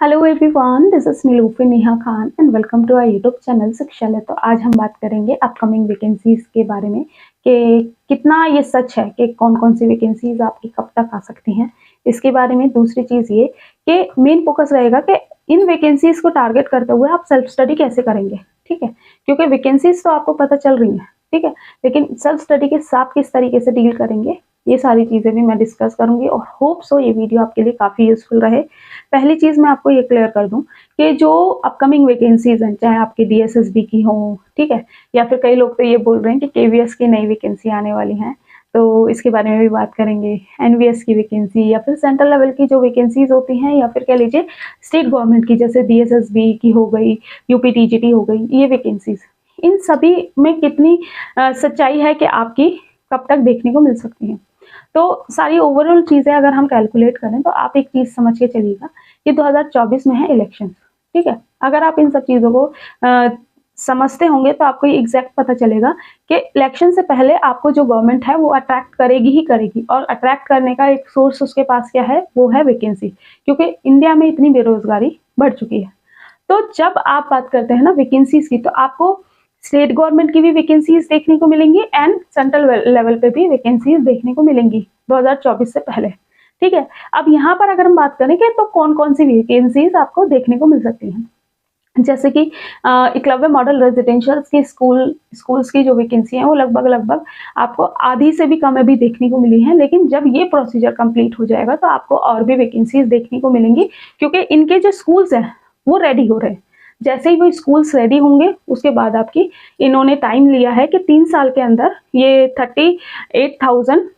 Hello everyone, this is नीलूफी Neha Khan and welcome to our YouTube channel Shikshalaya. तो आज हम बात करेंगे अपकमिंग वैकेंसीज के बारे में कि कितना ये सच है कि कौन कौन सी वैकेंसीज आपकी कब तक आ सकती हैं। इसके बारे में दूसरी चीज़ ये कि मेन फोकस रहेगा कि इन वैकेंसीज को टारगेट करते हुए आप सेल्फ स्टडी कैसे करेंगे, ठीक है। क्योंकि वैकेंसीज तो आपको पता चल रही हैं, ठीक है, लेकिन सेल्फ स्टडी के साथ किस तरीके से डील करेंगे, ये सारी चीज़ें भी मैं डिस्कस करूंगी और होप सो ये वीडियो आपके लिए काफ़ी यूजफुल रहे। पहली चीज़ मैं आपको ये क्लियर कर दूं कि जो अपकमिंग वैकेंसीज हैं, चाहे आपकी डीएसएसबी की हो, ठीक है, या फिर कई लोग तो ये बोल रहे हैं कि केवीएस की नई वैकेंसी आने वाली हैं, तो इसके बारे में भी बात करेंगे। एनवीएस की वैकेंसी या फिर सेंट्रल लेवल की जो वैकेंसीज होती हैं, या फिर कह लीजिए स्टेट गवर्नमेंट की, जैसे डीएसएसबी की हो गई, यूपीटीजीटी हो गई, ये वैकेंसीज, इन सभी में कितनी सच्चाई है कि आपकी कब तक देखने को मिल सकती है। तो सारी ओवरऑल चीज़ें अगर हम कैलकुलेट करें तो आप एक चीज़ समझ के चलिएगा कि 2024 में है इलेक्शन, ठीक है। अगर आप इन सब चीज़ों को समझते होंगे तो आपको ये एग्जैक्ट पता चलेगा कि इलेक्शन से पहले आपको जो गवर्नमेंट है वो अट्रैक्ट करेगी ही करेगी, और अट्रैक्ट करने का एक सोर्स उसके पास क्या है, वो है वैकेंसी, क्योंकि इंडिया में इतनी बेरोजगारी बढ़ चुकी है। तो जब आप बात करते हैं ना वैकेंसीज की, तो आपको स्टेट गवर्नमेंट की भी वैकेंसीज देखने को मिलेंगी एंड सेंट्रल लेवल पे भी वैकेंसीज देखने को मिलेंगी 2024 से पहले, ठीक है। अब यहाँ पर अगर हम बात करें कि तो कौन कौन सी वैकेंसीज आपको देखने को मिल सकती हैं, जैसे कि एकलव्य मॉडल रेजिडेंशियल की स्कूल्स की जो वैकेंसी है वो लगभग आपको आधी से भी कम अभी देखने को मिली है, लेकिन जब ये प्रोसीजर कंप्लीट हो जाएगा तो आपको और भी वैकेंसीज देखने को मिलेंगी, क्योंकि इनके जो स्कूल्स हैं वो रेडी हो रहे हैं। जैसे ही वो स्कूल्स रेडी होंगे उसके बाद आपकी, इन्होंने टाइम लिया है कि 3 साल के अंदर ये 38,000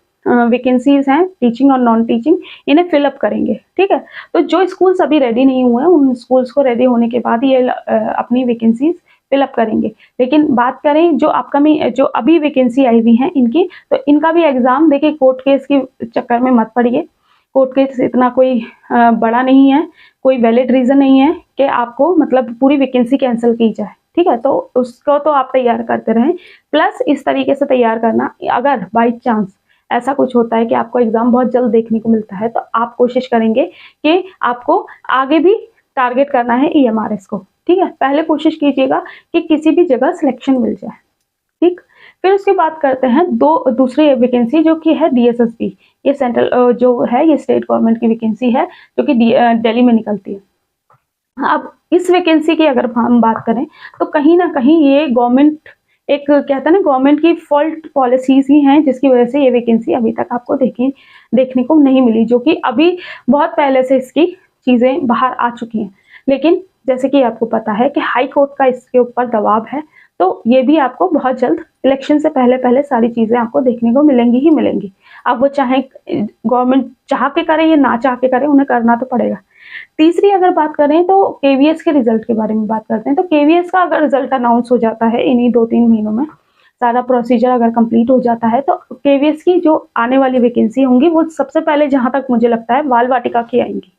वैकेंसीज हैं टीचिंग और नॉन टीचिंग, इन्हें फिलअप करेंगे, ठीक है। तो जो स्कूल्स अभी रेडी नहीं हुए हैं उन स्कूल्स को रेडी होने के बाद ये अपनी वैकेंसीज फिलअप करेंगे। लेकिन बात करें जो अपकमिंग, जो अभी वैकेंसी आई हुई है इनकी, तो इनका भी एग्जाम देखिए, कोर्ट केस के चक्कर में मत पड़िए। कोर्ट केस इतना कोई बड़ा नहीं है, कोई वैलिड रीजन नहीं है कि आपको मतलब पूरी वैकेंसी कैंसिल की जाए, ठीक है। तो उसको तो आप तैयार करते रहें, प्लस इस तरीके से तैयार करना, अगर बाई चांस ऐसा कुछ होता है कि आपको एग्जाम बहुत जल्द देखने को मिलता है तो आप कोशिश करेंगे कि आपको आगे भी टारगेट करना है ईएमआरएस को, ठीक है। पहले कोशिश कीजिएगा कि किसी भी जगह सिलेक्शन मिल जाए, ठीक। फिर उसके बाद करते हैं दूसरी वैकेंसी जो कि है डीएसएसबी। ये सेंट्रल जो है, ये स्टेट गवर्नमेंट की वैकेंसी है जो कि दिल्ली में निकलती है। अब इस वैकेंसी की अगर हम बात करें तो कहीं ना कहीं ये गवर्नमेंट, एक कहता है ना, गवर्नमेंट की फॉल्ट पॉलिसीज ही हैं जिसकी वजह से ये वैकेंसी अभी तक आपको देखने को नहीं मिली, जो कि अभी बहुत पहले से इसकी चीज़ें बाहर आ चुकी हैं। लेकिन जैसे कि आपको पता है कि हाई कोर्ट का इसके ऊपर दबाव है, तो ये भी आपको बहुत जल्द इलेक्शन से पहले पहले सारी चीज़ें आपको देखने को मिलेंगी ही मिलेंगी। अब वो चाहे गवर्नमेंट चाह के करे या ना चाह के करे, उन्हें करना तो पड़ेगा। तीसरी अगर बात करें तो केवीएस के रिजल्ट के बारे में बात करते हैं। तो केवीएस का अगर रिजल्ट अनाउंस हो जाता है इन्हीं 2-3 महीनों में, सारा प्रोसीजर अगर कंप्लीट हो जाता है, तो केवीएस की जो आने वाली वैकेंसी होंगी वो सबसे पहले, जहां तक मुझे लगता है, बाल वाटिका की आएंगी,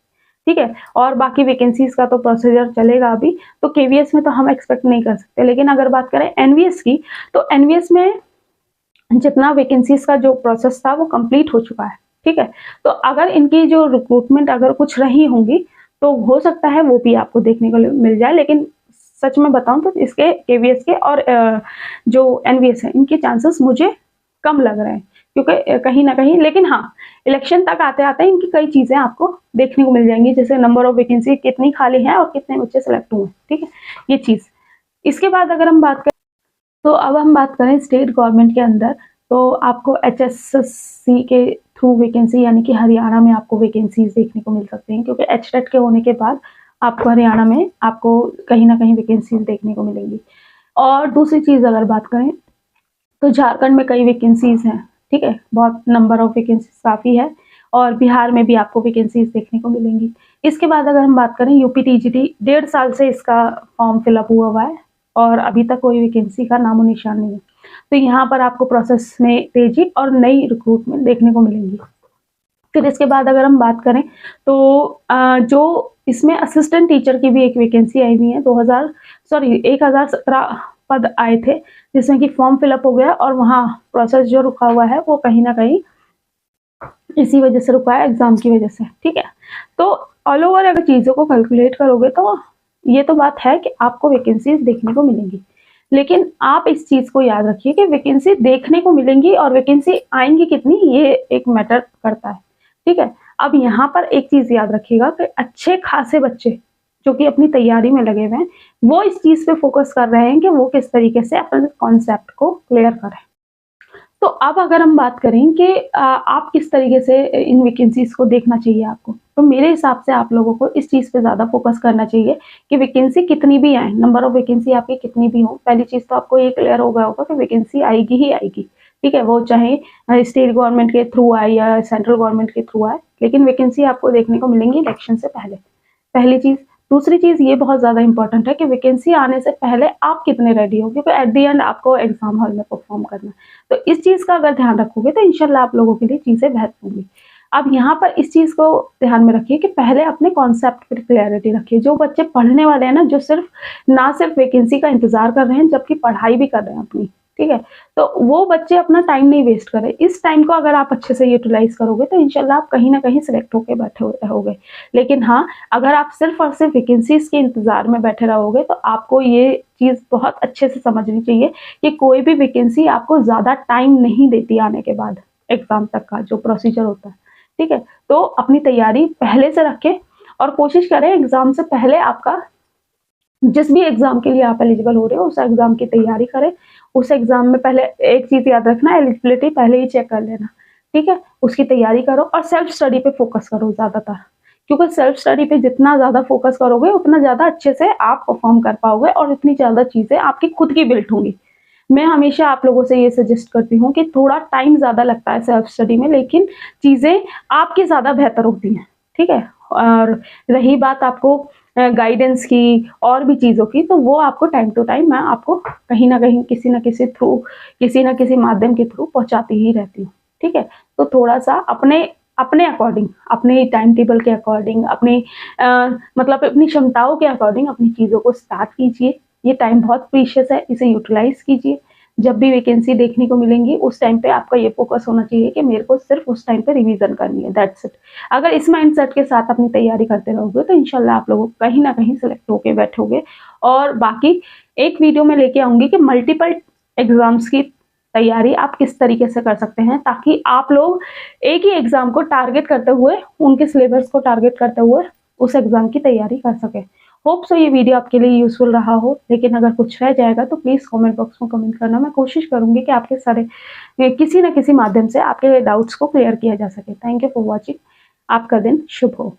ठीक है। और बाकी वैकेंसीज का तो प्रोसीजर चलेगा अभी, तो केवीएस में तो हम एक्सपेक्ट नहीं कर सकते। लेकिन अगर बात करें एनवीएस की, तो एनवीएस में जितना वैकेंसीज का जो प्रोसेस था वो कंप्लीट हो चुका है, ठीक है। तो अगर इनकी जो रिक्रूटमेंट अगर कुछ रही होंगी तो हो सकता है वो भी आपको देखने को मिल जाए। लेकिन सच में बताऊं तो इसके केवीएस के और जो एनवीएस है, इनके चांसेस मुझे कम लग रहे हैं, क्योंकि कहीं ना कहीं, लेकिन हाँ, इलेक्शन तक आते आते इनकी कई चीजें आपको देखने को मिल जाएंगी, जैसे नंबर ऑफ वैकेंसी कितनी खाली है और कितने बच्चे सेलेक्ट हुए, ठीक है, ये चीज। इसके बाद अगर हम बात करें, तो अब हम बात करें स्टेट गवर्नमेंट के अंदर, तो आपको एचएसएससी के थ्रू वैकेंसी, यानी कि हरियाणा में आपको वैकेंसीज देखने को मिल सकती हैं, क्योंकि एचटेट के होने के बाद आपको हरियाणा में आपको कहीं ना कहीं वैकेंसीज देखने को मिलेंगी। और दूसरी चीज़ अगर बात करें तो झारखंड में कई वैकेंसीज हैं, ठीक है, बहुत नंबर ऑफ वैकेंसीज काफ़ी है, और बिहार में भी आपको वैकेंसीज देखने को मिलेंगी। इसके बाद अगर हम बात करें यूपीटीजीटी, 1.5 साल से इसका फॉर्म फिलअप हुआ है और अभी तक कोई वैकेंसी का नामो निशान नहीं है। तो यहाँ पर आपको प्रोसेस में तेजी और नई रिक्रूटमेंट देखने को मिलेंगी। फिर इसके बाद अगर हम बात करें तो जो इसमें असिस्टेंट टीचर की भी एक वैकेंसी आई हुई है, 1017 पद आए थे, जिसमें कि फॉर्म फिलअप हो गया और वहाँ प्रोसेस जो रुका हुआ है वो कहीं ना कहीं इसी वजह से रुका है, एग्जाम की वजह से, ठीक है। तो ऑल ओवर अगर चीज़ों को कैलकुलेट करोगे तो ये तो बात है कि आपको वैकेंसीज देखने को मिलेंगी, लेकिन आप इस चीज़ को याद रखिए कि वैकेंसी देखने को मिलेंगी और वैकेंसी आएंगी कितनी, ये एक मैटर करता है, ठीक है। अब यहाँ पर एक चीज़ याद रखिएगा कि अच्छे खासे बच्चे जो कि अपनी तैयारी में लगे हुए हैं, वो इस चीज़ पे फोकस कर रहे हैं कि वो किस तरीके से अपने कॉन्सेप्ट को क्लियर करें। तो अब अगर हम बात करें कि आप किस तरीके से इन वैकेंसीज को देखना चाहिए आपको, तो मेरे हिसाब से आप लोगों को इस चीज़ पे ज़्यादा फोकस करना चाहिए कि वैकेंसी कितनी भी आए, नंबर ऑफ वैकेंसी आपकी कितनी भी हो, पहली चीज़ तो आपको ये क्लियर हो गया होगा कि वैकेंसी आएगी ही आएगी, ठीक है। वो चाहे स्टेट गवर्नमेंट के थ्रू आए या सेंट्रल गवर्नमेंट के थ्रू आए, लेकिन वैकेंसी आपको देखने को मिलेंगी इलेक्शन से पहले, पहली चीज़। दूसरी चीज़ ये बहुत ज़्यादा इंपॉर्टेंट है कि वैकेंसी आने से पहले आप कितने रेडी हो, क्योंकि एट द एंड आपको एग्जाम हॉल में परफॉर्म करना है। तो इस चीज़ का अगर ध्यान रखोगे तो इंशाल्लाह आप लोगों के लिए चीज़ें बेहतर होंगी। अब यहाँ पर इस चीज़ को ध्यान में रखिए कि पहले अपने कॉन्सेप्ट पर क्लैरिटी रखिए। जो बच्चे पढ़ने वाले हैं ना, जो ना सिर्फ वैकेंसी का इंतजार कर रहे हैं जबकि पढ़ाई भी कर रहे हैं अपनी, ठीक है, तो वो बच्चे अपना टाइम नहीं वेस्ट करें। इस टाइम को अगर आप अच्छे से यूटिलाइज करोगे तो इंशाल्लाह आप कहीं ना कहीं सिलेक्ट होकर बैठे रहोगे। लेकिन हाँ, अगर आप सिर्फ और सिर्फ वैकेंसीज के इंतजार में बैठे रहोगे तो आपको ये चीज़ बहुत अच्छे से समझनी चाहिए कि कोई भी वैकेंसी आपको ज़्यादा टाइम नहीं देती आने के बाद एग्जाम तक का जो प्रोसीजर होता है, ठीक है। तो अपनी तैयारी पहले से रखें और कोशिश करें एग्जाम से पहले आपका जिस भी एग्जाम के लिए आप एलिजिबल हो रहे हो उस एग्जाम की तैयारी करें। उस एग्जाम में पहले एक चीज याद रखना, एलिजिबिलिटी पहले ही चेक कर लेना, ठीक है। उसकी तैयारी करो और सेल्फ स्टडी पे फोकस करो ज्यादातर, क्योंकि सेल्फ स्टडी पे जितना ज्यादा फोकस करोगे उतना ज्यादा अच्छे से आप परफॉर्म कर पाओगे और इतनी ज्यादा चीजें आपकी खुद की बिल्ट होंगी। मैं हमेशा आप लोगों से ये सजेस्ट करती हूँ कि थोड़ा टाइम ज्यादा लगता है सेल्फ स्टडी में, लेकिन चीजें आपकी ज्यादा बेहतर होती हैं, ठीक है। और रही बात आपको गाइडेंस की और भी चीज़ों की, तो वो आपको टाइम टू टाइम मैं आपको कहीं ना कहीं किसी ना किसी थ्रू, किसी ना किसी माध्यम के थ्रू पहुंचाती ही रहती हूँ, ठीक है। तो थोड़ा सा अपने अपने अकॉर्डिंग, अपने टाइम टेबल के अकॉर्डिंग, अपनी मतलब अपनी क्षमताओं के अकॉर्डिंग अपनी चीज़ों को स्टार्ट कीजिए। ये टाइम बहुत प्रीशियस है, इसे यूटिलाइज कीजिए। जब भी वैकेंसी देखने को मिलेंगी उस टाइम पे आपका ये फोकस होना चाहिए कि मेरे को सिर्फ उस टाइम पे रिवीजन करनी है, दैट्स इट। अगर इस माइंडसेट के साथ अपनी तैयारी करते रहोगे तो इंशाल्लाह आप लोग कहीं ना कहीं सिलेक्ट होके बैठोगे। और बाकी एक वीडियो में लेके आऊंगी कि मल्टीपल एग्जाम्स की तैयारी आप किस तरीके से कर सकते हैं, ताकि आप लोग एक ही एग्जाम को टारगेट करते हुए, उनके सिलेबस को टारगेट करते हुए उस एग्जाम की तैयारी कर सके। होप सो ये वीडियो आपके लिए यूजफुल रहा हो, लेकिन अगर कुछ रह जाएगा तो प्लीज कमेंट बॉक्स में कमेंट करना। मैं कोशिश करूंगी कि आपके सारे किसी न किसी माध्यम से आपके डाउट्स को क्लियर किया जा सके। Thank you for watching. आपका दिन शुभ हो।